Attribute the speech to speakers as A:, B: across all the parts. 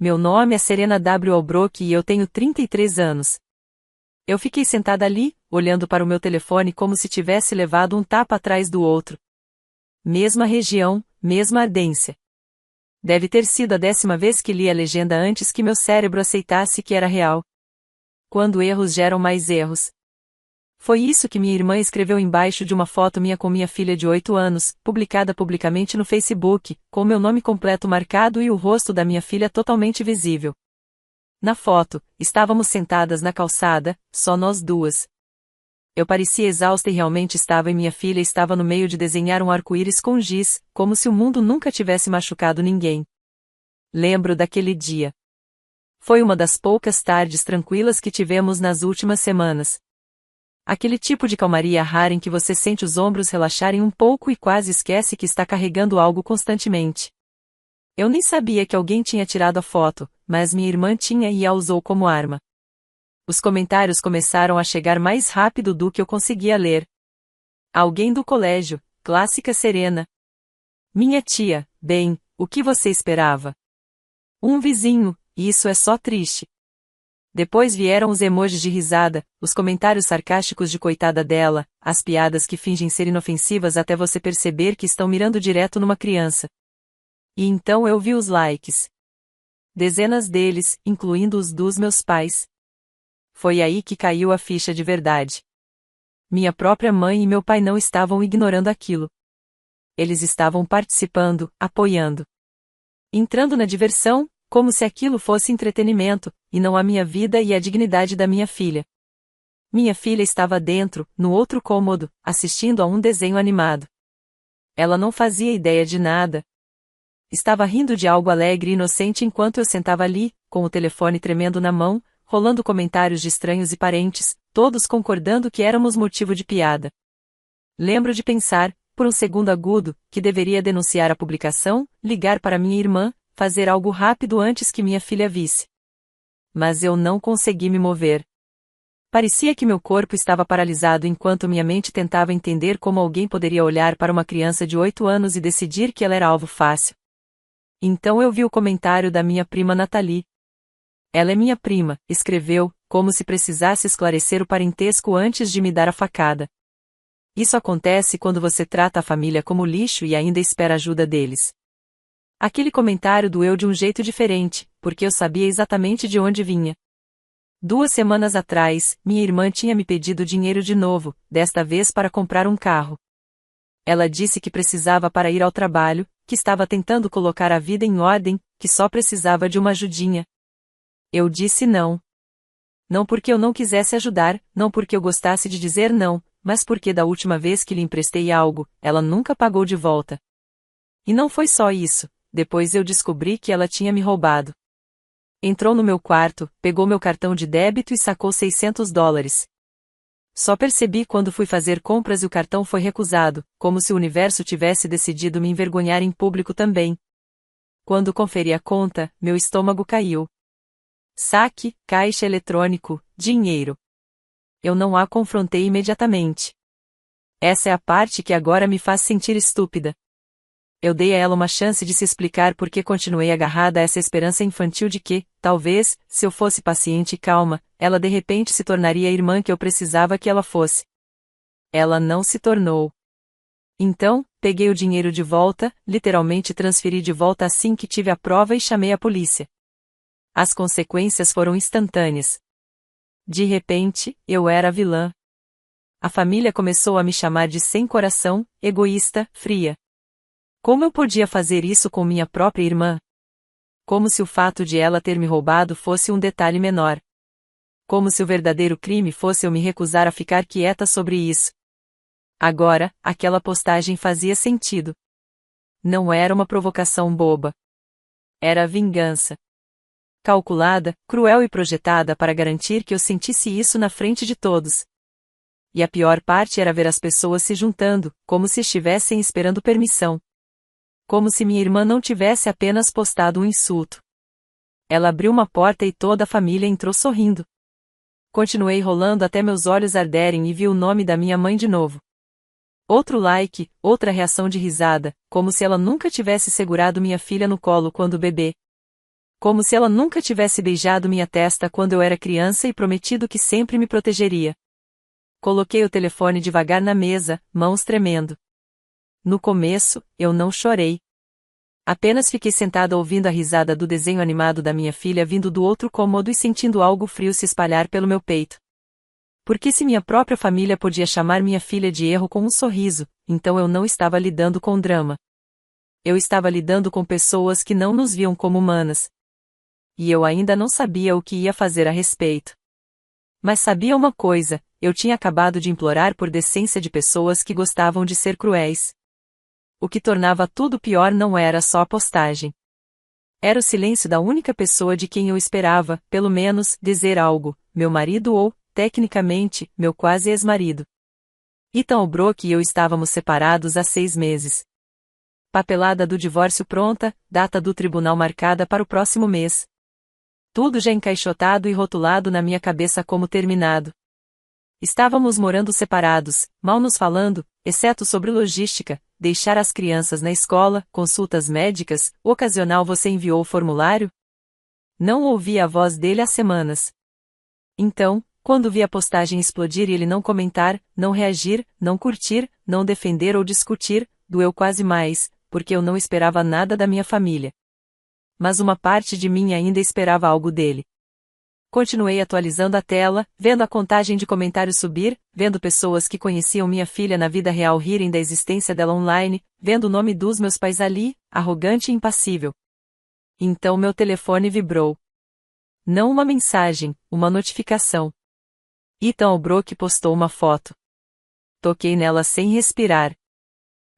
A: Meu nome é Serena W. Albrook e eu tenho 33 anos. Eu fiquei sentada ali, olhando para o meu telefone como se tivesse levado um tapa atrás do outro. Mesma região, mesma ardência. Deve ter sido a 10ª vez que li a legenda antes que meu cérebro aceitasse que era real. Quando erros geram mais erros. Foi isso que minha irmã escreveu embaixo de uma foto minha com minha filha de 8 anos, publicada publicamente no Facebook, com meu nome completo marcado e o rosto da minha filha totalmente visível. Na foto, estávamos sentadas na calçada, só nós duas. Eu parecia exausta e realmente estava e minha filha estava no meio de desenhar um arco-íris com giz, como se o mundo nunca tivesse machucado ninguém. Lembro daquele dia. Foi uma das poucas tardes tranquilas que tivemos nas últimas semanas. Aquele tipo de calmaria rara em que você sente os ombros relaxarem um pouco e quase esquece que está carregando algo constantemente. Eu nem sabia que alguém tinha tirado a foto, mas minha irmã tinha e a usou como arma. Os comentários começaram a chegar mais rápido do que eu conseguia ler. Alguém do colégio, clássica Serena. Minha tia, bem, o que você esperava? Um vizinho, isso é só triste. Depois vieram os emojis de risada, os comentários sarcásticos de coitada dela, as piadas que fingem ser inofensivas até você perceber que estão mirando direto numa criança. E então eu vi os likes. Dezenas deles, incluindo os dos meus pais. Foi aí que caiu a ficha de verdade. Minha própria mãe e meu pai não estavam ignorando aquilo. Eles estavam participando, apoiando. Entrando na diversão, como se aquilo fosse entretenimento, e não a minha vida e a dignidade da minha filha. Minha filha estava dentro, no outro cômodo, assistindo a um desenho animado. Ela não fazia ideia de nada. Estava rindo de algo alegre e inocente enquanto eu sentava ali, com o telefone tremendo na mão, rolando comentários de estranhos e parentes, todos concordando que éramos motivo de piada. Lembro de pensar, por um segundo agudo, que deveria denunciar a publicação, ligar para minha irmã, fazer algo rápido antes que minha filha visse. Mas eu não consegui me mover. Parecia que meu corpo estava paralisado enquanto minha mente tentava entender como alguém poderia olhar para uma criança de 8 anos e decidir que ela era alvo fácil. Então eu vi o comentário da minha prima Nathalie. Ela é minha prima, escreveu, como se precisasse esclarecer o parentesco antes de me dar a facada. Isso acontece quando você trata a família como lixo e ainda espera a ajuda deles. Aquele comentário doeu de um jeito diferente, porque eu sabia exatamente de onde vinha. 2 semanas atrás, minha irmã tinha me pedido dinheiro de novo, desta vez para comprar um carro. Ela disse que precisava para ir ao trabalho, que estava tentando colocar a vida em ordem, que só precisava de uma ajudinha. Eu disse não. Não porque eu não quisesse ajudar, não porque eu gostasse de dizer não, mas porque da última vez que lhe emprestei algo, ela nunca pagou de volta. E não foi só isso. Depois eu descobri que ela tinha me roubado. Entrou no meu quarto, pegou meu cartão de débito e sacou $600. Só percebi quando fui fazer compras e o cartão foi recusado, como se o universo tivesse decidido me envergonhar em público também. Quando conferi a conta, meu estômago caiu. Saque, caixa eletrônico, dinheiro. Eu não a confrontei imediatamente. Essa é a parte que agora me faz sentir estúpida. Eu dei a ela uma chance de se explicar porque continuei agarrada a essa esperança infantil de que, talvez, se eu fosse paciente e calma, ela de repente se tornaria a irmã que eu precisava que ela fosse. Ela não se tornou. Então, peguei o dinheiro de volta, literalmente transferi de volta assim que tive a prova e chamei a polícia. As consequências foram instantâneas. De repente, eu era a vilã. A família começou a me chamar de sem coração, egoísta, fria. Como eu podia fazer isso com minha própria irmã? Como se o fato de ela ter me roubado fosse um detalhe menor. Como se o verdadeiro crime fosse eu me recusar a ficar quieta sobre isso. Agora, aquela postagem fazia sentido. Não era uma provocação boba. Era vingança. Calculada, cruel e projetada para garantir que eu sentisse isso na frente de todos. E a pior parte era ver as pessoas se juntando, como se estivessem esperando permissão. Como se minha irmã não tivesse apenas postado um insulto. Ela abriu uma porta e toda a família entrou sorrindo. Continuei rolando até meus olhos arderem e vi o nome da minha mãe de novo. Outro like, outra reação de risada, como se ela nunca tivesse segurado minha filha no colo quando bebê. Como se ela nunca tivesse beijado minha testa quando eu era criança e prometido que sempre me protegeria. Coloquei o telefone devagar na mesa, mãos tremendo. No começo, eu não chorei. Apenas fiquei sentada ouvindo a risada do desenho animado da minha filha vindo do outro cômodo e sentindo algo frio se espalhar pelo meu peito. Porque se minha própria família podia chamar minha filha de erro com um sorriso, então eu não estava lidando com drama. Eu estava lidando com pessoas que não nos viam como humanas. E eu ainda não sabia o que ia fazer a respeito. Mas sabia uma coisa, eu tinha acabado de implorar por decência de pessoas que gostavam de ser cruéis. O que tornava tudo pior não era só a postagem. Era o silêncio da única pessoa de quem eu esperava, pelo menos, dizer algo, meu marido ou, tecnicamente, meu quase ex-marido. Ethan Albrook e eu estávamos separados há 6 meses. Papelada do divórcio pronta, data do tribunal marcada para o próximo mês. Tudo já encaixotado e rotulado na minha cabeça como terminado. Estávamos morando separados, mal nos falando, exceto sobre logística, deixar as crianças na escola, consultas médicas, ocasional você enviou o formulário? Não ouvi a voz dele há semanas. Então, quando vi a postagem explodir e ele não comentar, não reagir, não curtir, não defender ou discutir, doeu quase mais, porque eu não esperava nada da minha família. Mas uma parte de mim ainda esperava algo dele. Continuei atualizando a tela, vendo a contagem de comentários subir, vendo pessoas que conheciam minha filha na vida real rirem da existência dela online, vendo o nome dos meus pais ali, arrogante e impassível. Então meu telefone vibrou. Não uma mensagem, uma notificação. Ethan Albrook postou uma foto. Toquei nela sem respirar.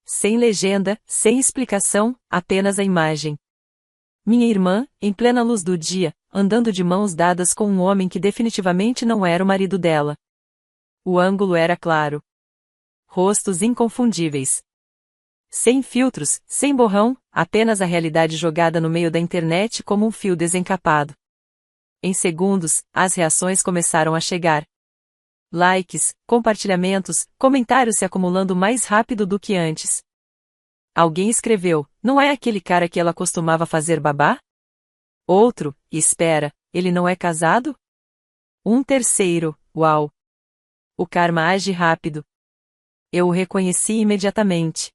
A: Sem legenda, sem explicação, apenas a imagem. Minha irmã, em plena luz do dia, andando de mãos dadas com um homem que definitivamente não era o marido dela. O ângulo era claro. Rostos inconfundíveis. Sem filtros, sem borrão, apenas a realidade jogada no meio da internet como um fio desencapado. Em segundos, as reações começaram a chegar. Likes, compartilhamentos, comentários se acumulando mais rápido do que antes. Alguém escreveu, não é aquele cara que ela costumava fazer babá? Outro, espera, ele não é casado? Um terceiro, uau! O karma age rápido. Eu o reconheci imediatamente.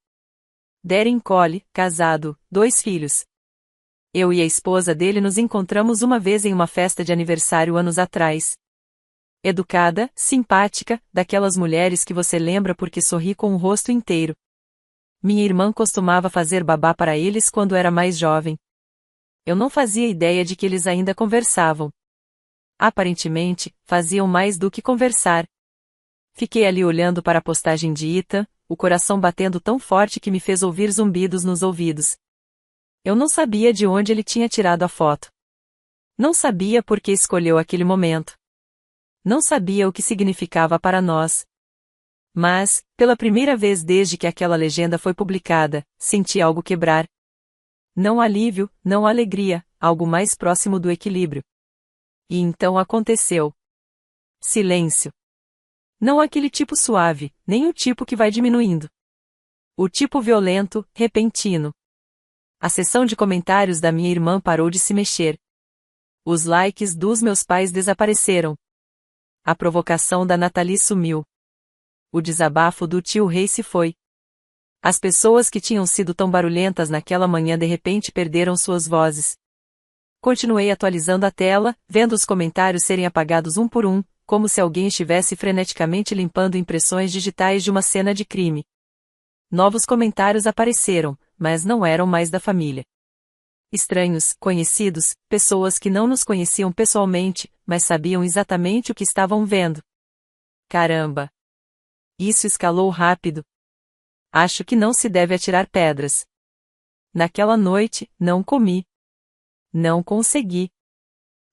A: Darren Cole, casado, 2 filhos. Eu e a esposa dele nos encontramos uma vez em uma festa de aniversário anos atrás. Educada, simpática, daquelas mulheres que você lembra porque sorri com o rosto inteiro. Minha irmã costumava fazer babá para eles quando era mais jovem. Eu não fazia ideia de que eles ainda conversavam. Aparentemente, faziam mais do que conversar. Fiquei ali olhando para a postagem de Ethan, o coração batendo tão forte que me fez ouvir zumbidos nos ouvidos. Eu não sabia de onde ele tinha tirado a foto. Não sabia por que escolheu aquele momento. Não sabia o que significava para nós. Mas, pela primeira vez desde que aquela legenda foi publicada, senti algo quebrar. Não alívio, não alegria, algo mais próximo do equilíbrio. E então aconteceu. Silêncio. Não aquele tipo suave, nem o tipo que vai diminuindo. O tipo violento, repentino. A seção de comentários da minha irmã parou de se mexer. Os likes dos meus pais desapareceram. A provocação da Nathalie sumiu. O desabafo do tio Rei se foi. As pessoas que tinham sido tão barulhentas naquela manhã de repente perderam suas vozes. Continuei atualizando a tela, vendo os comentários serem apagados um por um, como se alguém estivesse freneticamente limpando impressões digitais de uma cena de crime. Novos comentários apareceram, mas não eram mais da família. Estranhos, conhecidos, pessoas que não nos conheciam pessoalmente, mas sabiam exatamente o que estavam vendo. Caramba! Isso escalou rápido. Acho que não se deve atirar pedras. Naquela noite, não comi. Não consegui.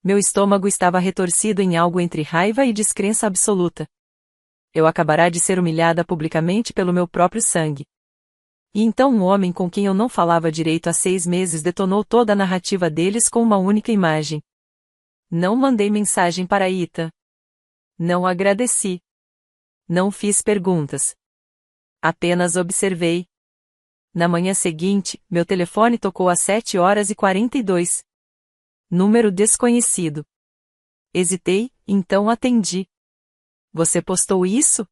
A: Meu estômago estava retorcido em algo entre raiva e descrença absoluta. Eu acabará de ser humilhada publicamente pelo meu próprio sangue. E então um homem com quem eu não falava direito há 6 meses detonou toda a narrativa deles com uma única imagem. Não mandei mensagem para Ethan. Não agradeci. Não fiz perguntas. Apenas observei. Na manhã seguinte, meu telefone tocou às 7h42. Número desconhecido. Hesitei, então atendi. Você postou isso?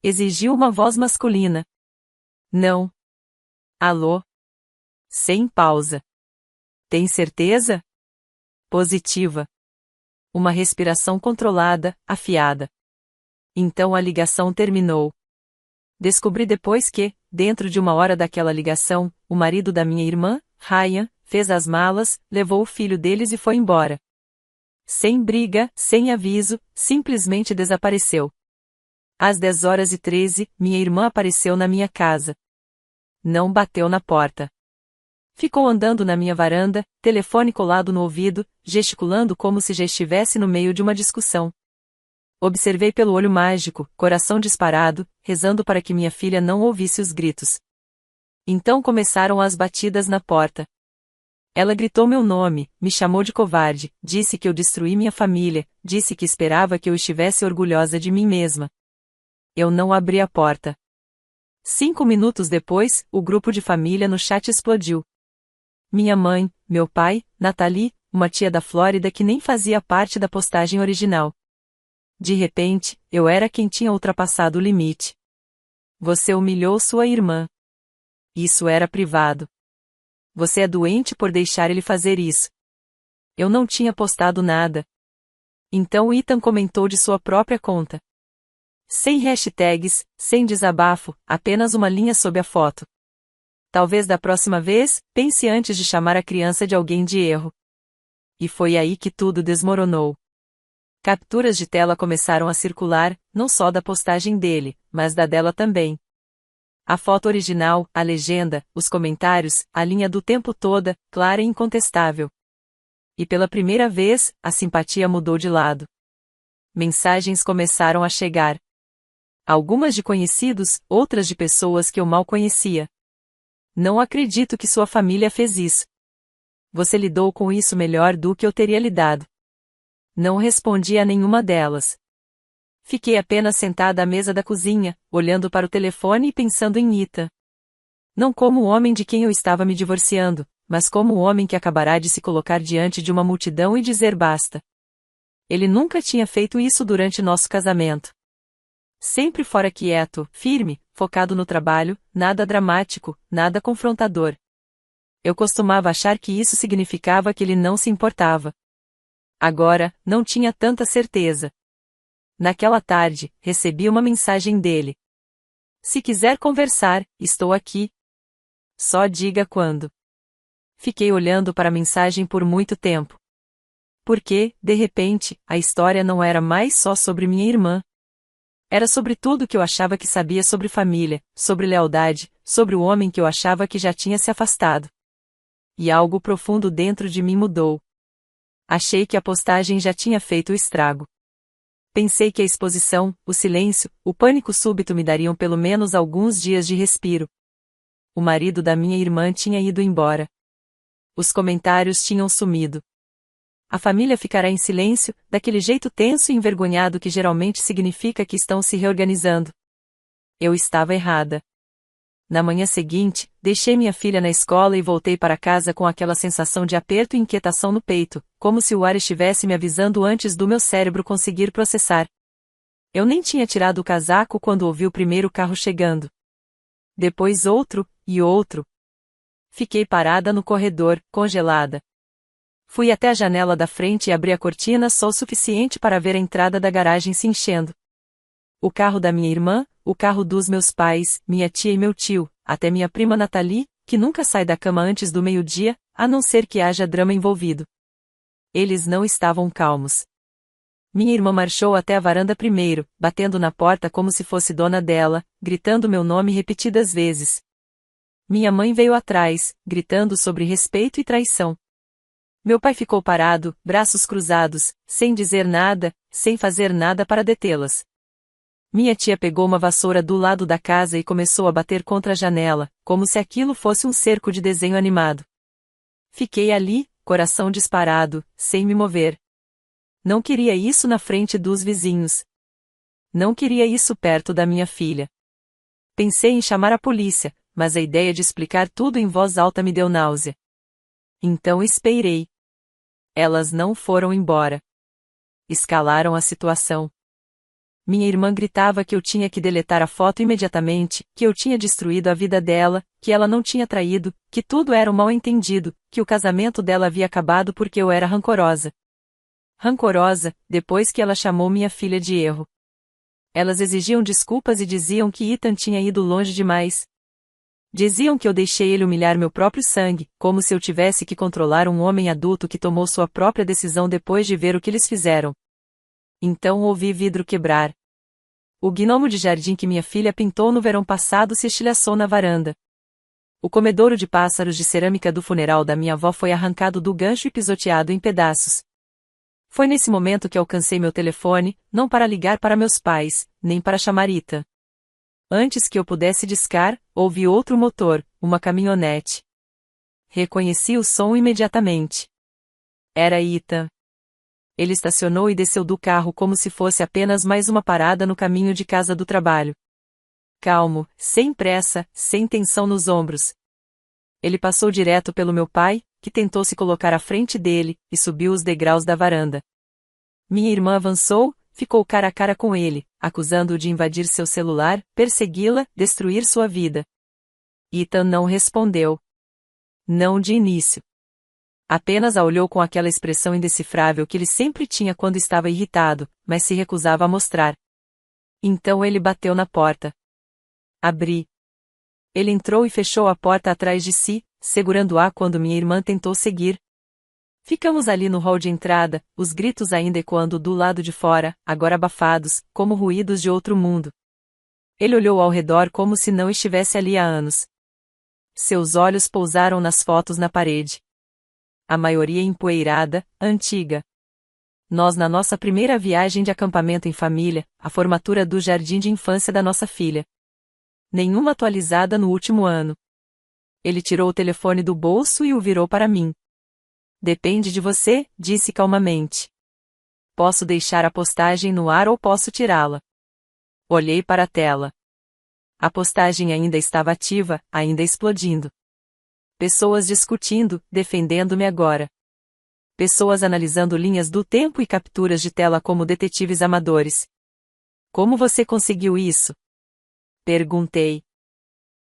A: Exigiu uma voz masculina. Não. Alô? Sem pausa. Tem certeza? Positiva. Uma respiração controlada, afiada. Então a ligação terminou. Descobri depois que, dentro de uma hora daquela ligação, o marido da minha irmã, Ryan, fez as malas, levou o filho deles e foi embora. Sem briga, sem aviso, simplesmente desapareceu. Às 10h13, minha irmã apareceu na minha casa. Não bateu na porta. Ficou andando na minha varanda, telefone colado no ouvido, gesticulando como se já estivesse no meio de uma discussão. Observei pelo olho mágico, coração disparado, rezando para que minha filha não ouvisse os gritos. Então começaram as batidas na porta. Ela gritou meu nome, me chamou de covarde, disse que eu destruí minha família, disse que esperava que eu estivesse orgulhosa de mim mesma. Eu não abri a porta. 5 minutos depois, o grupo de família no chat explodiu. Minha mãe, meu pai, Nathalie, uma tia da Flórida que nem fazia parte da postagem original. De repente, eu era quem tinha ultrapassado o limite. Você humilhou sua irmã. Isso era privado. Você é doente por deixar ele fazer isso. Eu não tinha postado nada. Então Ethan comentou de sua própria conta. Sem hashtags, sem desabafo, apenas uma linha sob a foto. Talvez da próxima vez, pense antes de chamar a criança de alguém de erro. E foi aí que tudo desmoronou. Capturas de tela começaram a circular, não só da postagem dele, mas da dela também. A foto original, a legenda, os comentários, a linha do tempo toda, clara e incontestável. E pela primeira vez, a simpatia mudou de lado. Mensagens começaram a chegar. Algumas de conhecidos, outras de pessoas que eu mal conhecia. Não acredito que sua família fez isso. Você lidou com isso melhor do que eu teria lidado. Não respondi a nenhuma delas. Fiquei apenas sentada à mesa da cozinha, olhando para o telefone e pensando em Ethan. Não como o homem de quem eu estava me divorciando, mas como o homem que acabará de se colocar diante de uma multidão e dizer basta. Ele nunca tinha feito isso durante nosso casamento. Sempre fora quieto, firme, focado no trabalho, nada dramático, nada confrontador. Eu costumava achar que isso significava que ele não se importava. Agora, não tinha tanta certeza. Naquela tarde, recebi uma mensagem dele. Se quiser conversar, estou aqui. Só diga quando. Fiquei olhando para a mensagem por muito tempo. Porque, de repente, a história não era mais só sobre minha irmã. Era sobre tudo que eu achava que sabia sobre família, sobre lealdade, sobre o homem que eu achava que já tinha se afastado. E algo profundo dentro de mim mudou. Achei que a postagem já tinha feito o estrago. Pensei que a exposição, o silêncio, o pânico súbito me dariam pelo menos alguns dias de respiro. O marido da minha irmã tinha ido embora. Os comentários tinham sumido. A família ficará em silêncio, daquele jeito tenso e envergonhado que geralmente significa que estão se reorganizando. Eu estava errada. Na manhã seguinte, deixei minha filha na escola e voltei para casa com aquela sensação de aperto e inquietação no peito, como se o ar estivesse me avisando antes do meu cérebro conseguir processar. Eu nem tinha tirado o casaco quando ouvi o primeiro carro chegando. Depois outro, e outro. Fiquei parada no corredor, congelada. Fui até a janela da frente e abri a cortina só o suficiente para ver a entrada da garagem se enchendo. O carro da minha irmã, o carro dos meus pais, minha tia e meu tio, até minha prima Nathalie, que nunca sai da cama antes do meio-dia, a não ser que haja drama envolvido. Eles não estavam calmos. Minha irmã marchou até a varanda primeiro, batendo na porta como se fosse dona dela, gritando meu nome repetidas vezes. Minha mãe veio atrás, gritando sobre respeito e traição. Meu pai ficou parado, braços cruzados, sem dizer nada, sem fazer nada para detê-las. Minha tia pegou uma vassoura do lado da casa e começou a bater contra a janela, como se aquilo fosse um cerco de desenho animado. Fiquei ali, coração disparado, sem me mover. Não queria isso na frente dos vizinhos. Não queria isso perto da minha filha. Pensei em chamar a polícia, mas a ideia de explicar tudo em voz alta me deu náusea. Então esperei. Elas não foram embora. Escalaram a situação. Minha irmã gritava que eu tinha que deletar a foto imediatamente, que eu tinha destruído a vida dela, que ela não tinha traído, que tudo era um mal-entendido, que o casamento dela havia acabado porque eu era rancorosa. Rancorosa, depois que ela chamou minha filha de erro. Elas exigiam desculpas e diziam que Ethan tinha ido longe demais. Diziam que eu deixei ele humilhar meu próprio sangue, como se eu tivesse que controlar um homem adulto que tomou sua própria decisão depois de ver o que eles fizeram. Então ouvi vidro quebrar. O gnomo de jardim que minha filha pintou no verão passado se estilhaçou na varanda. O comedouro de pássaros de cerâmica do funeral da minha avó foi arrancado do gancho e pisoteado em pedaços. Foi nesse momento que alcancei meu telefone, não para ligar para meus pais, nem para chamar Ethan. Antes que eu pudesse discar, ouvi outro motor, uma caminhonete. Reconheci o som imediatamente. Era Ethan. Ele estacionou e desceu do carro como se fosse apenas mais uma parada no caminho de casa do trabalho. Calmo, sem pressa, sem tensão nos ombros. Ele passou direto pelo meu pai, que tentou se colocar à frente dele, e subiu os degraus da varanda. Minha irmã avançou, ficou cara a cara com ele, acusando-o de invadir seu celular, persegui-la, destruir sua vida. Ethan não respondeu. Não de início. Apenas a olhou com aquela expressão indecifrável que ele sempre tinha quando estava irritado, mas se recusava a mostrar. Então ele bateu na porta. Abri. Ele entrou e fechou a porta atrás de si, segurando-a quando minha irmã tentou seguir. Ficamos ali no hall de entrada, os gritos ainda ecoando do lado de fora, agora abafados, como ruídos de outro mundo. Ele olhou ao redor como se não estivesse ali há anos. Seus olhos pousaram nas fotos na parede. A maioria empoeirada, antiga. Nós na nossa primeira viagem de acampamento em família, a formatura do jardim de infância da nossa filha. Nenhuma atualizada no último ano. Ele tirou o telefone do bolso e o virou para mim. Depende de você, disse calmamente. Posso deixar a postagem no ar ou posso tirá-la. Olhei para a tela. A postagem ainda estava ativa, ainda explodindo. Pessoas discutindo, defendendo-me agora. Pessoas analisando linhas do tempo e capturas de tela como detetives amadores. Como você conseguiu isso? Perguntei.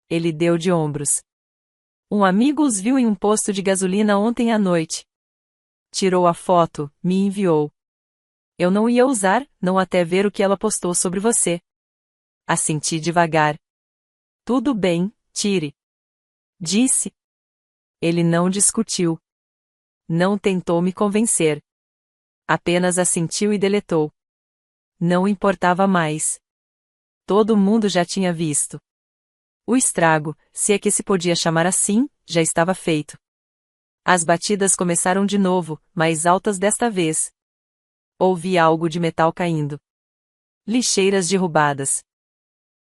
A: Ele deu de ombros. Um amigo os viu em um posto de gasolina ontem à noite. Tirou a foto, me enviou. Eu não ia usar, não até ver o que ela postou sobre você. Assenti devagar. Tudo bem, tire. Disse. Ele não discutiu. Não tentou me convencer. Apenas assentiu e deletou. Não importava mais. Todo mundo já tinha visto. O estrago, se é que se podia chamar assim, já estava feito. As batidas começaram de novo, mais altas desta vez. Ouvi algo de metal caindo. Lixeiras derrubadas.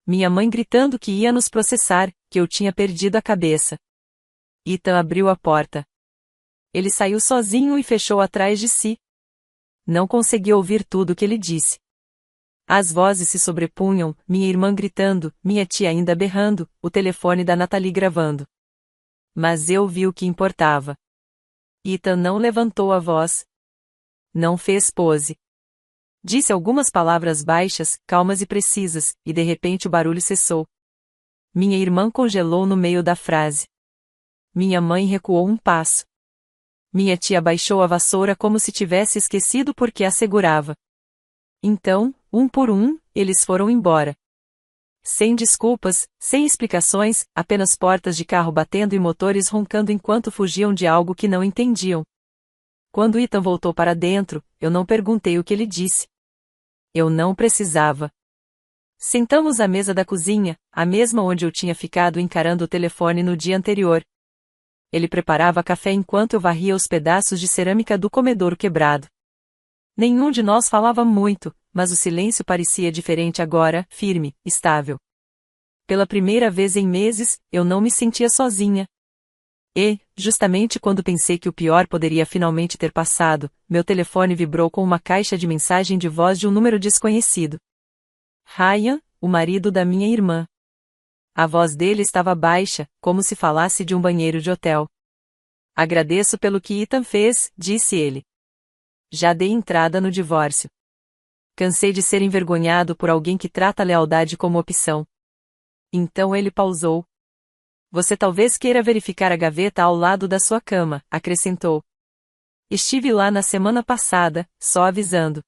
A: Minha mãe gritando que ia nos processar, que eu tinha perdido a cabeça. Ethan abriu a porta. Ele saiu sozinho e fechou atrás de si. Não consegui ouvir tudo o que ele disse. As vozes se sobrepunham, minha irmã gritando, minha tia ainda berrando, o telefone da Nathalie gravando. Mas eu vi o que importava. Ethan não levantou a voz. Não fez pose. Disse algumas palavras baixas, calmas e precisas, e de repente o barulho cessou. Minha irmã congelou no meio da frase. Minha mãe recuou um passo. Minha tia baixou a vassoura como se tivesse esquecido porque a segurava. Então, um por um, eles foram embora. Sem desculpas, sem explicações, apenas portas de carro batendo e motores roncando enquanto fugiam de algo que não entendiam. Quando Ethan voltou para dentro, eu não perguntei o que ele disse. Eu não precisava. Sentamos à mesa da cozinha, a mesma onde eu tinha ficado encarando o telefone no dia anterior. Ele preparava café enquanto eu varria os pedaços de cerâmica do comedouro quebrado. Nenhum de nós falava muito, mas o silêncio parecia diferente agora, firme, estável. Pela primeira vez em meses, eu não me sentia sozinha. E, justamente quando pensei que o pior poderia finalmente ter passado, meu telefone vibrou com uma caixa de mensagem de voz de um número desconhecido. Ryan, o marido da minha irmã. A voz dele estava baixa, como se falasse de um banheiro de hotel. Agradeço pelo que Ethan fez, disse ele. Já dei entrada no divórcio. Cansei de ser envergonhado por alguém que trata a lealdade como opção. Então ele pausou. Você talvez queira verificar a gaveta ao lado da sua cama, acrescentou. Estive lá na semana passada, só avisando.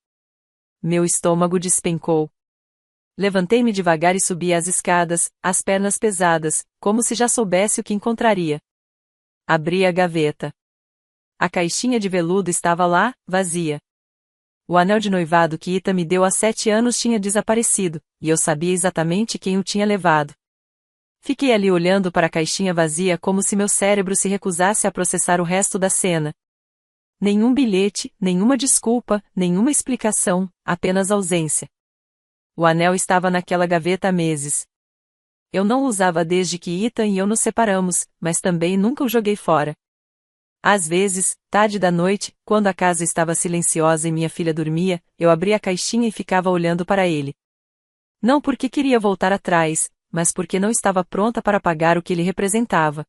A: Meu estômago despencou. Levantei-me devagar e subi as escadas, as pernas pesadas, como se já soubesse o que encontraria. Abri a gaveta. A caixinha de veludo estava lá, vazia. O anel de noivado que Ita me deu há 7 anos tinha desaparecido, e eu sabia exatamente quem o tinha levado. Fiquei ali olhando para a caixinha vazia como se meu cérebro se recusasse a processar o resto da cena. Nenhum bilhete, nenhuma desculpa, nenhuma explicação, apenas ausência. O anel estava naquela gaveta há meses. Eu não o usava desde que Ethan e eu nos separamos, mas também nunca o joguei fora. Às vezes, tarde da noite, quando a casa estava silenciosa e minha filha dormia, eu abria a caixinha e ficava olhando para ele. Não porque queria voltar atrás, mas porque não estava pronta para pagar o que ele representava.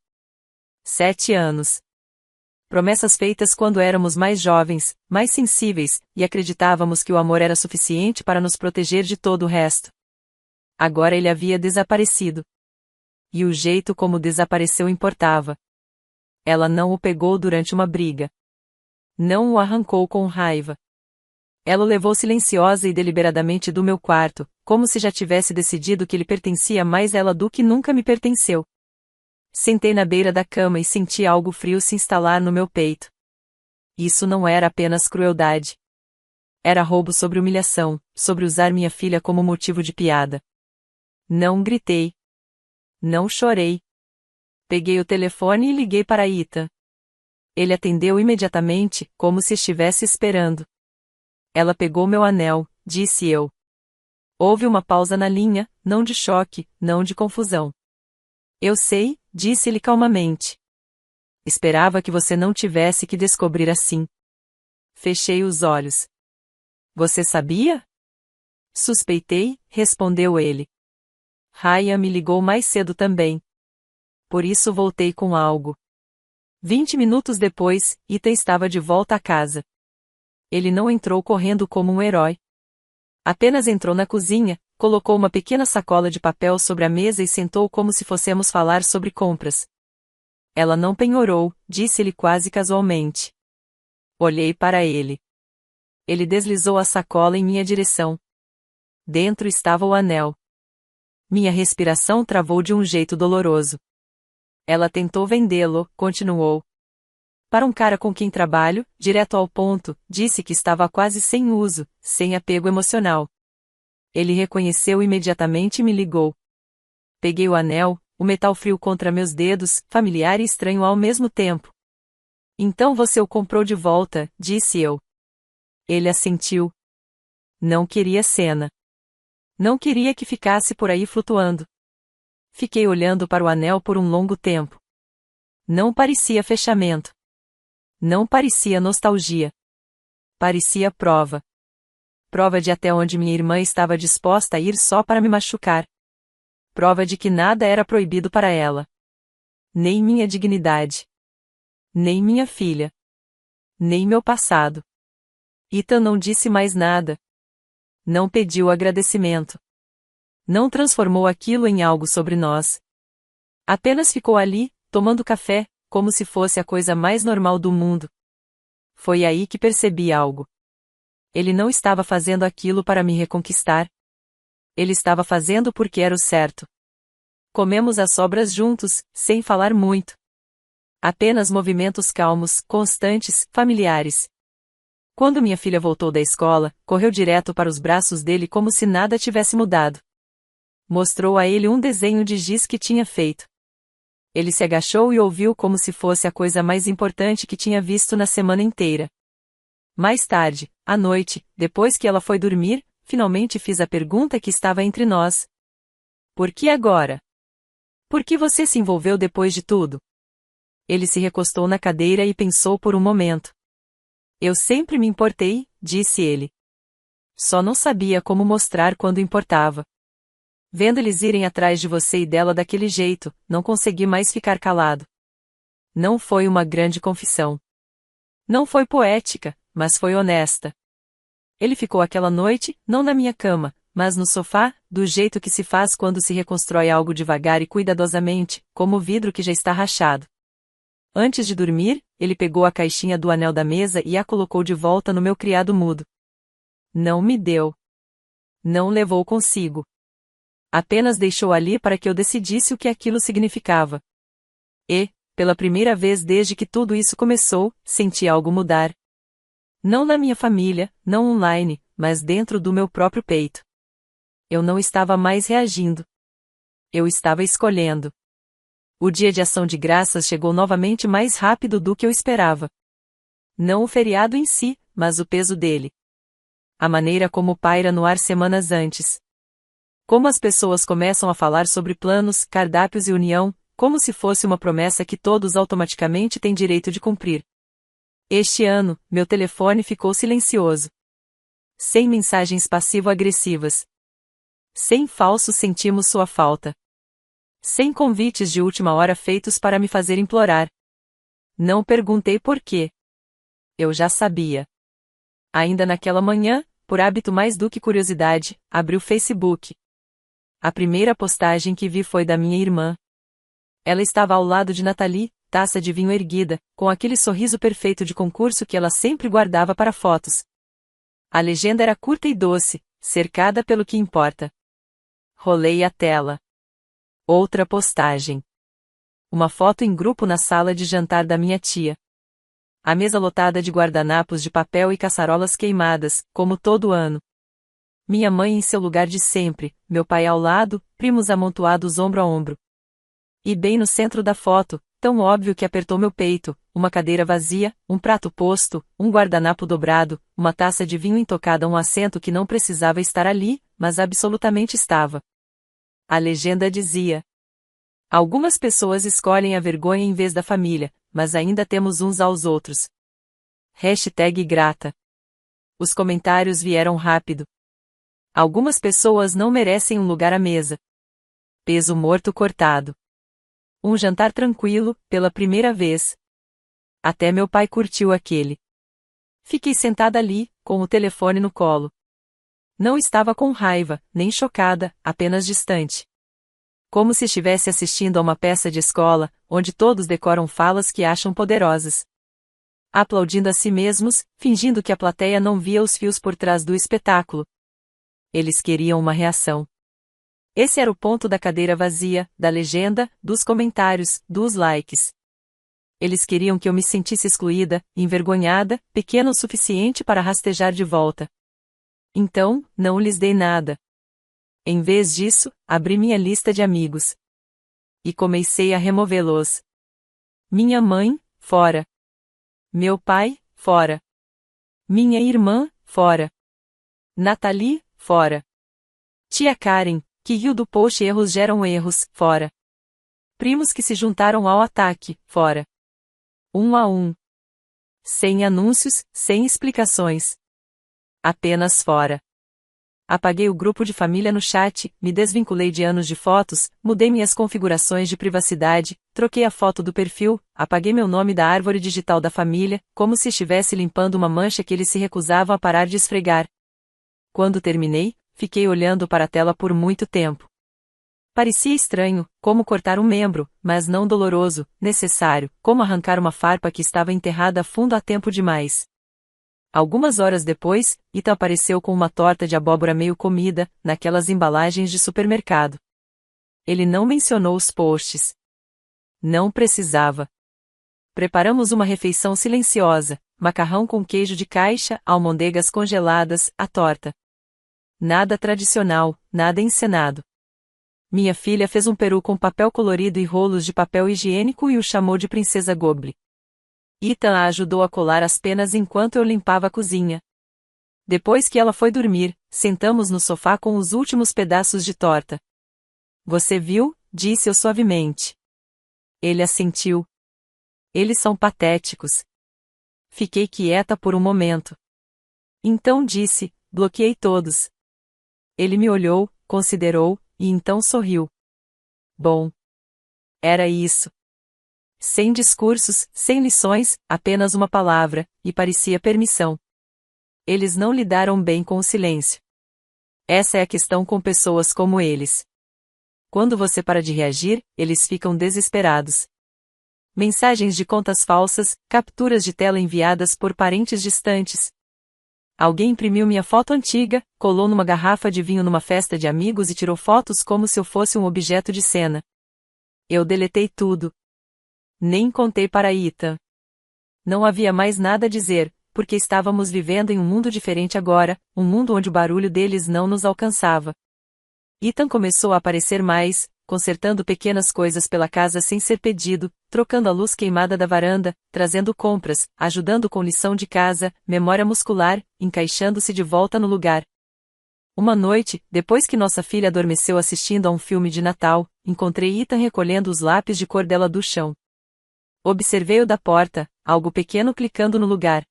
A: 7 anos. Promessas feitas quando éramos mais jovens, mais sensíveis, e acreditávamos que o amor era suficiente para nos proteger de todo o resto. Agora ele havia desaparecido. E o jeito como desapareceu importava. Ela não o pegou durante uma briga. Não o arrancou com raiva. Ela o levou silenciosa e deliberadamente do meu quarto, como se já tivesse decidido que lhe pertencia mais ela do que nunca me pertenceu. Sentei na beira da cama e senti algo frio se instalar no meu peito. Isso não era apenas crueldade. Era roubo sobre humilhação, sobre usar minha filha como motivo de piada. Não gritei. Não chorei. Peguei o telefone e liguei para Ita. Ele atendeu imediatamente, como se estivesse esperando. Ela pegou meu anel, disse eu. Houve uma pausa na linha, não de choque, não de confusão. Eu sei, disse-lhe calmamente. Esperava que você não tivesse que descobrir assim. Fechei os olhos. Você sabia? Suspeitei, respondeu ele. Ryan me ligou mais cedo também. Por isso voltei com algo. 20 minutos depois, Ethan estava de volta à casa. Ele não entrou correndo como um herói. Apenas entrou na cozinha, colocou uma pequena sacola de papel sobre a mesa e sentou como se fossemos falar sobre compras. Ela não penhorou, disse-lhe quase casualmente. Olhei para ele. Ele deslizou a sacola em minha direção. Dentro estava o anel. Minha respiração travou de um jeito doloroso. Ela tentou vendê-lo, continuou. Para um cara com quem trabalho, direto ao ponto, disse que estava quase sem uso, sem apego emocional. Ele reconheceu imediatamente e me ligou. Peguei o anel, o metal frio contra meus dedos, familiar e estranho ao mesmo tempo. Então você o comprou de volta, disse eu. Ele assentiu. Não queria cena. Não queria que ficasse por aí flutuando. Fiquei olhando para o anel por um longo tempo. Não parecia fechamento. Não parecia nostalgia. Parecia prova. Prova de até onde minha irmã estava disposta a ir só para me machucar. Prova de que nada era proibido para ela. Nem minha dignidade. Nem minha filha. Nem meu passado. Ethan não disse mais nada. Não pediu agradecimento. Não transformou aquilo em algo sobre nós. Apenas ficou ali, tomando café, como se fosse a coisa mais normal do mundo. Foi aí que percebi algo. Ele não estava fazendo aquilo para me reconquistar. Ele estava fazendo porque era o certo. Comemos as sobras juntos, sem falar muito. Apenas movimentos calmos, constantes, familiares. Quando minha filha voltou da escola, correu direto para os braços dele como se nada tivesse mudado. Mostrou a ele um desenho de giz que tinha feito. Ele se agachou e ouviu como se fosse a coisa mais importante que tinha visto na semana inteira. Mais tarde, à noite, depois que ela foi dormir, finalmente fiz a pergunta que estava entre nós. Por que agora? Por que você se envolveu depois de tudo? Ele se recostou na cadeira e pensou por um momento. Eu sempre me importei, disse ele. Só não sabia como mostrar quando importava. Vendo eles irem atrás de você e dela daquele jeito, não consegui mais ficar calado. Não foi uma grande confissão. Não foi poética, mas foi honesta. Ele ficou aquela noite, não na minha cama, mas no sofá, do jeito que se faz quando se reconstrói algo devagar e cuidadosamente, como o vidro que já está rachado. Antes de dormir, ele pegou a caixinha do anel da mesa e a colocou de volta no meu criado mudo. Não me deu. Não levou consigo. Apenas deixou ali para que eu decidisse o que aquilo significava. E, pela primeira vez desde que tudo isso começou, senti algo mudar. Não na minha família, não online, mas dentro do meu próprio peito. Eu não estava mais reagindo. Eu estava escolhendo. O dia de ação de graças chegou novamente mais rápido do que eu esperava. Não o feriado em si, mas o peso dele. A maneira como paira no ar semanas antes. Como as pessoas começam a falar sobre planos, cardápios e união, como se fosse uma promessa que todos automaticamente têm direito de cumprir. Este ano, meu telefone ficou silencioso. Sem mensagens passivo-agressivas. Sem falsos sentimos sua falta. Sem convites de última hora feitos para me fazer implorar. Não perguntei por quê. Eu já sabia. Ainda naquela manhã, por hábito mais do que curiosidade, abri o Facebook. A primeira postagem que vi foi da minha irmã. Ela estava ao lado de Nathalie, taça de vinho erguida, com aquele sorriso perfeito de concurso que ela sempre guardava para fotos. A legenda era curta e doce, cercada pelo que importa. Rolei a tela. Outra postagem. Uma foto em grupo na sala de jantar da minha tia. A mesa lotada de guardanapos de papel e caçarolas queimadas, como todo ano. Minha mãe em seu lugar de sempre, meu pai ao lado, primos amontoados ombro a ombro. E bem no centro da foto, tão óbvio que apertou meu peito, uma cadeira vazia, um prato posto, um guardanapo dobrado, uma taça de vinho intocada a um assento que não precisava estar ali, mas absolutamente estava. A legenda dizia: algumas pessoas escolhem a vergonha em vez da família, mas ainda temos uns aos outros. Hashtag grata. Os comentários vieram rápido. Algumas pessoas não merecem um lugar à mesa. Peso morto cortado. Um jantar tranquilo, pela primeira vez. Até meu pai curtiu aquele. Fiquei sentada ali, com o telefone no colo. Não estava com raiva, nem chocada, apenas distante. Como se estivesse assistindo a uma peça de escola, onde todos decoram falas que acham poderosas. Aplaudindo a si mesmos, fingindo que a plateia não via os fios por trás do espetáculo. Eles queriam uma reação. Esse era o ponto da cadeira vazia, da legenda, dos comentários, dos likes. Eles queriam que eu me sentisse excluída, envergonhada, pequena o suficiente para rastejar de volta. Então, não lhes dei nada. Em vez disso, abri minha lista de amigos. E comecei a removê-los. Minha mãe, fora. Meu pai, fora. Minha irmã, fora. Nathalie, fora. Tia Karen, que riu do post erros geram erros, fora. Primos que se juntaram ao ataque, fora. Um a um. Sem anúncios, sem explicações. Apenas fora. Apaguei o grupo de família no chat, me desvinculei de anos de fotos, mudei minhas configurações de privacidade, troquei a foto do perfil, apaguei meu nome da árvore digital da família, como se estivesse limpando uma mancha que eles se recusavam a parar de esfregar. Quando terminei, fiquei olhando para a tela por muito tempo. Parecia estranho, como cortar um membro, mas não doloroso, necessário, como arrancar uma farpa que estava enterrada a fundo há tempo demais. Algumas horas depois, Ita apareceu com uma torta de abóbora meio comida, naquelas embalagens de supermercado. Ele não mencionou os posts. Não precisava. Preparamos uma refeição silenciosa, macarrão com queijo de caixa, almôndegas congeladas, a torta. Nada tradicional, nada encenado. Minha filha fez um peru com papel colorido e rolos de papel higiênico e o chamou de Princesa Goble. Ethan a ajudou a colar as penas enquanto eu limpava a cozinha. Depois que ela foi dormir, sentamos no sofá com os últimos pedaços de torta. Você viu? Disse eu suavemente. Ele assentiu. Eles são patéticos. Fiquei quieta por um momento. Então disse, bloqueei todos. Ele me olhou, considerou, e então sorriu. Bom. Era isso. Sem discursos, sem lições, apenas uma palavra, e parecia permissão. Eles não lidaram bem com o silêncio. Essa é a questão com pessoas como eles. Quando você para de reagir, eles ficam desesperados. Mensagens de contas falsas, capturas de tela enviadas por parentes distantes. Alguém imprimiu minha foto antiga, colou numa garrafa de vinho numa festa de amigos e tirou fotos como se eu fosse um objeto de cena. Eu deletei tudo. Nem contei para Ethan. Não havia mais nada a dizer, porque estávamos vivendo em um mundo diferente agora, um mundo onde o barulho deles não nos alcançava. Ethan começou a aparecer mais, consertando pequenas coisas pela casa sem ser pedido, trocando a luz queimada da varanda, trazendo compras, ajudando com lição de casa, memória muscular, encaixando-se de volta no lugar. Uma noite, depois que nossa filha adormeceu assistindo a um filme de Natal, encontrei Ethan recolhendo os lápis de cor dela do chão. Observei-o da porta, algo pequeno clicando no lugar.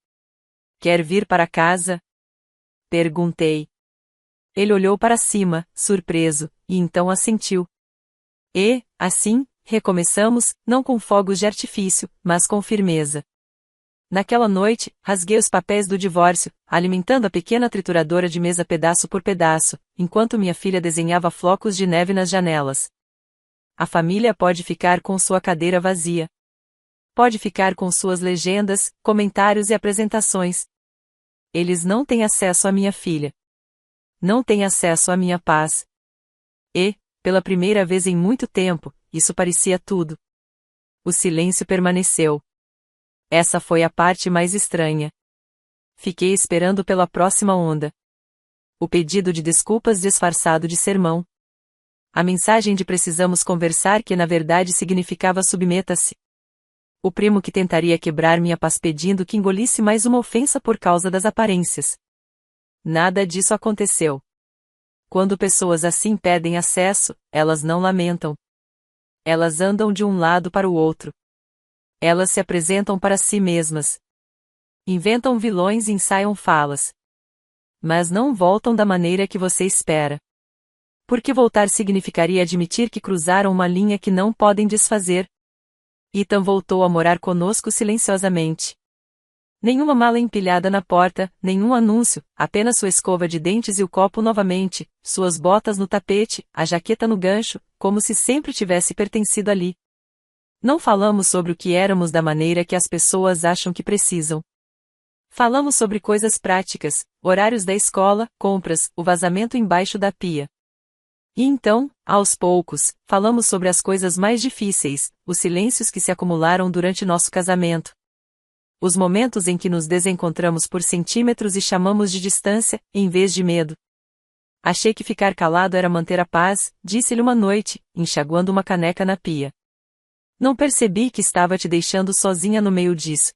A: Quer vir para casa? Perguntei. Ele olhou para cima, surpreso, e então assentiu. E, assim, recomeçamos, não com fogos de artifício, mas com firmeza. Naquela noite, rasguei os papéis do divórcio, alimentando a pequena trituradora de mesa pedaço por pedaço, enquanto minha filha desenhava flocos de neve nas janelas. A família pode ficar com sua cadeira vazia. Pode ficar com suas legendas, comentários e apresentações. Eles não têm acesso à minha filha. Não têm acesso à minha paz. E, pela primeira vez em muito tempo, isso parecia tudo. O silêncio permaneceu. Essa foi a parte mais estranha. Fiquei esperando pela próxima onda. O pedido de desculpas disfarçado de sermão. A mensagem de precisamos conversar que na verdade significava submeta-se. O primo que tentaria quebrar minha paz pedindo que engolisse mais uma ofensa por causa das aparências. Nada disso aconteceu. Quando pessoas assim pedem acesso, elas não lamentam. Elas andam de um lado para o outro. Elas se apresentam para si mesmas. Inventam vilões e ensaiam falas. Mas não voltam da maneira que você espera. Porque voltar significaria admitir que cruzaram uma linha que não podem desfazer. Ethan voltou a morar conosco silenciosamente. Nenhuma mala empilhada na porta, nenhum anúncio, apenas sua escova de dentes e o copo novamente, suas botas no tapete, a jaqueta no gancho, como se sempre tivesse pertencido ali. Não falamos sobre o que éramos da maneira que as pessoas acham que precisam. Falamos sobre coisas práticas, horários da escola, compras, o vazamento embaixo da pia. E então, aos poucos, falamos sobre as coisas mais difíceis, os silêncios que se acumularam durante nosso casamento. Os momentos em que nos desencontramos por centímetros e chamamos de distância, em vez de medo. Achei que ficar calado era manter a paz, disse-lhe uma noite, enxaguando uma caneca na pia. Não percebi que estava te deixando sozinha no meio disso.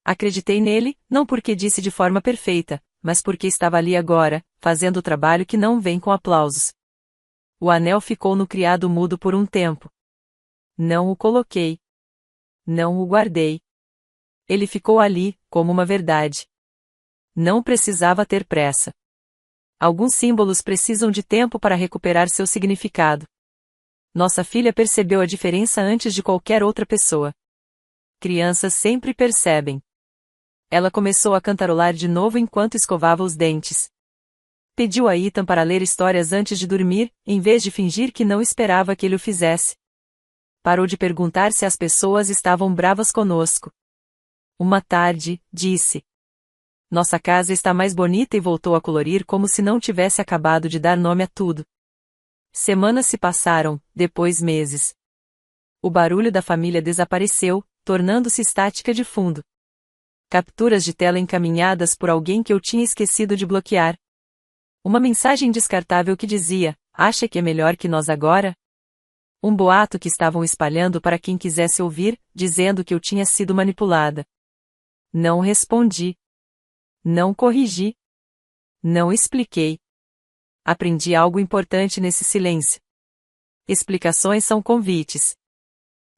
A: Acreditei nele, não porque disse de forma perfeita, mas porque estava ali agora, fazendo o trabalho que não vem com aplausos. O anel ficou no criado mudo por um tempo. Não o coloquei. Não o guardei. Ele ficou ali, como uma verdade. Não precisava ter pressa. Alguns símbolos precisam de tempo para recuperar seu significado. Nossa filha percebeu a diferença antes de qualquer outra pessoa. Crianças sempre percebem. Ela começou a cantarolar de novo enquanto escovava os dentes. Pediu a Ethan para ler histórias antes de dormir, em vez de fingir que não esperava que ele o fizesse. Parou de perguntar se as pessoas estavam bravas conosco. Uma tarde, disse. Nossa casa está mais bonita e voltou a colorir como se não tivesse acabado de dar nome a tudo. Semanas se passaram, depois meses. O barulho da família desapareceu, tornando-se estática de fundo. Capturas de tela encaminhadas por alguém que eu tinha esquecido de bloquear. Uma mensagem descartável que dizia, acha que é melhor que nós agora? Um boato que estavam espalhando para quem quisesse ouvir, dizendo que eu tinha sido manipulada. Não respondi. Não corrigi. Não expliquei. Aprendi algo importante nesse silêncio. Explicações são convites.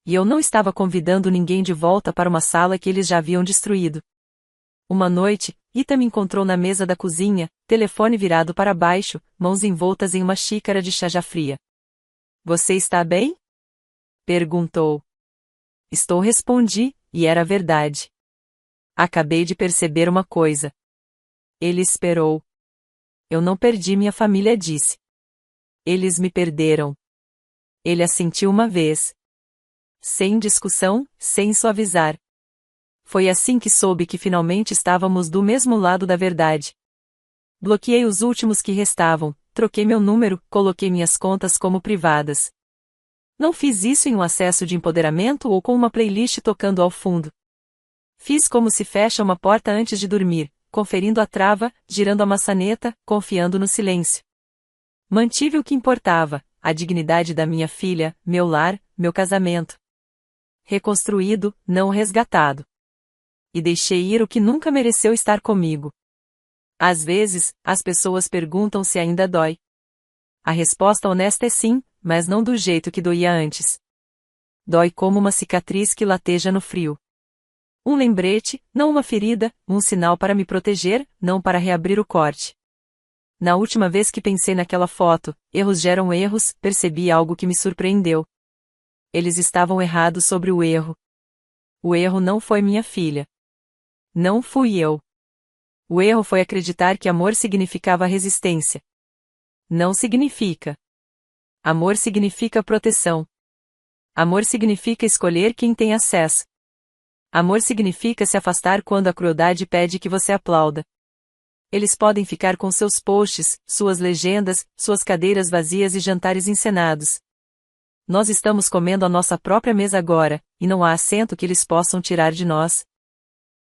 A: E eu não estava convidando ninguém de volta para uma sala que eles já haviam destruído. Uma noite, Ethan me encontrou na mesa da cozinha, telefone virado para baixo, mãos envoltas em uma xícara de chá já fria. Você está bem? Perguntou. Estou, respondi, e era verdade. Acabei de perceber uma coisa. Ele esperou. Eu não perdi minha família, disse. Eles me perderam. Ele assentiu uma vez. Sem discussão, sem suavizar. Foi assim que soube que finalmente estávamos do mesmo lado da verdade. Bloqueei os últimos que restavam, troquei meu número, coloquei minhas contas como privadas. Não fiz isso em um acesso de empoderamento ou com uma playlist tocando ao fundo. Fiz como se fecha uma porta antes de dormir, conferindo a trava, girando a maçaneta, confiando no silêncio. Mantive o que importava, a dignidade da minha filha, meu lar, meu casamento. Reconstruído, não resgatado. E deixei ir o que nunca mereceu estar comigo. Às vezes, as pessoas perguntam se ainda dói. A resposta honesta é sim, mas não do jeito que doía antes. Dói como uma cicatriz que lateja no frio. Um lembrete, não uma ferida, um sinal para me proteger, não para reabrir o corte. Na última vez que pensei naquela foto, erros geram erros, percebi algo que me surpreendeu. Eles estavam errados sobre o erro. O erro não foi minha filha. Não fui eu. O erro foi acreditar que amor significava resistência. Não significa. Amor significa proteção. Amor significa escolher quem tem acesso. Amor significa se afastar quando a crueldade pede que você aplauda. Eles podem ficar com seus posts, suas legendas, suas cadeiras vazias e jantares encenados. Nós estamos comendo a nossa própria mesa agora, e não há assento que eles possam tirar de nós.